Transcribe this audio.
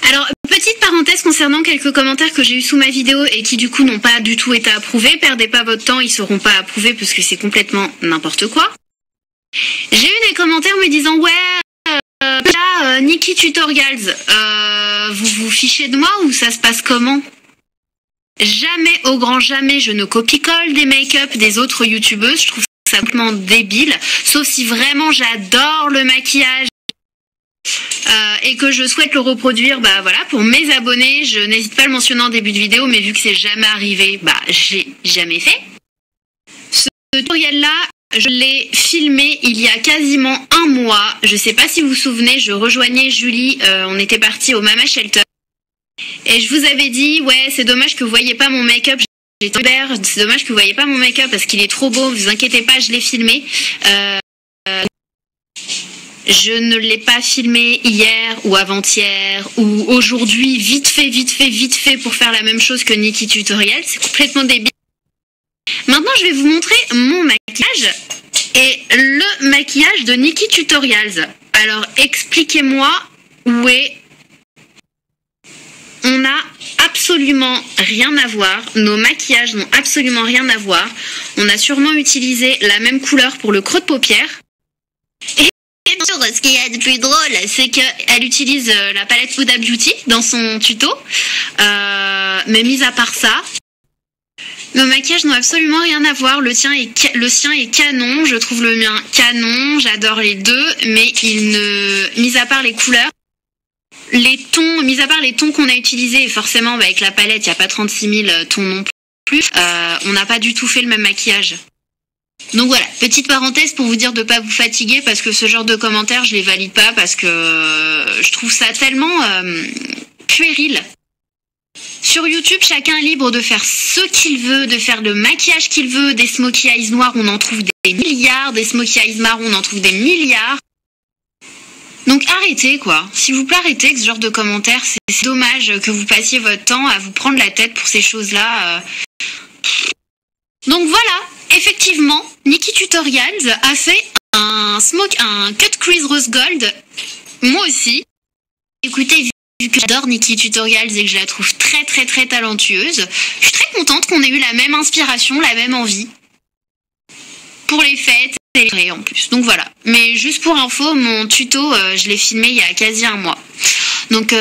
Alors, petite parenthèse concernant quelques commentaires que j'ai eu sous ma vidéo et qui du coup n'ont pas du tout été approuvés. Perdez pas votre temps, ils seront pas approuvés parce que c'est complètement n'importe quoi. J'ai eu des commentaires me disant ouais, là, Nikki Tutorials, vous vous fichez de moi ou ça se passe comment? Jamais, au grand jamais, je ne copie-colle des make-up des autres youtubeuses. Je trouve ça complètement débile. Sauf si vraiment j'adore le maquillage et que je souhaite le reproduire, bah voilà, pour mes abonnés, je n'hésite pas à le mentionner en début de vidéo, mais vu que c'est jamais arrivé, bah j'ai jamais fait. Ce tutoriel-là, je l'ai filmé il y a quasiment un mois. Je sais pas si vous vous souvenez, je rejoignais Julie, on était parti au Mama Shelter. Et je vous avais dit, ouais, c'est dommage que vous voyez pas mon make-up. C'est dommage que vous voyez pas mon make-up parce qu'il est trop beau. Vous inquiétez pas, je l'ai filmé. Je ne l'ai pas filmé hier ou avant-hier ou aujourd'hui, vite fait pour faire la même chose que Nikki Tutorial. C'est complètement débile. Maintenant, je vais vous montrer mon maquillage et le maquillage de Nikki Tutorials. Alors, expliquez-moi où est... On n'a absolument rien à voir. Nos maquillages n'ont absolument rien à voir. On a sûrement utilisé la même couleur pour le creux de paupière. Et bien sûr, ce qui est de plus drôle, c'est qu'elle utilise la palette Huda Beauty dans son tuto. Mais mis à part ça, nos maquillages n'ont absolument rien à voir. Le sien est canon. Je trouve le mien canon. J'adore les deux. Mais mis à part les couleurs, les tons, mis à part les tons qu'on a utilisés, et forcément avec la palette, il n'y a pas 36 000 tons non plus, on n'a pas du tout fait le même maquillage. Donc voilà, petite parenthèse pour vous dire de ne pas vous fatiguer, parce que ce genre de commentaires, je les valide pas, parce que je trouve ça tellement puéril. Sur YouTube, chacun est libre de faire ce qu'il veut, de faire le maquillage qu'il veut, des smokey eyes noirs, on en trouve des milliards, des smokey eyes marrons, on en trouve des milliards. Donc arrêtez quoi, s'il vous plaît arrêtez ce genre de commentaires, c'est dommage que vous passiez votre temps à vous prendre la tête pour ces choses-là. Donc voilà, effectivement, Nikki Tutorials a fait un cut crease rose gold, moi aussi. Écoutez, vu que j'adore Nikki Tutorials et que je la trouve très talentueuse, je suis très contente qu'on ait eu la même inspiration, la même envie. Pour les fêtes. En plus, donc voilà. Mais juste pour info, mon tuto, je l'ai filmé il y a quasi un mois. Donc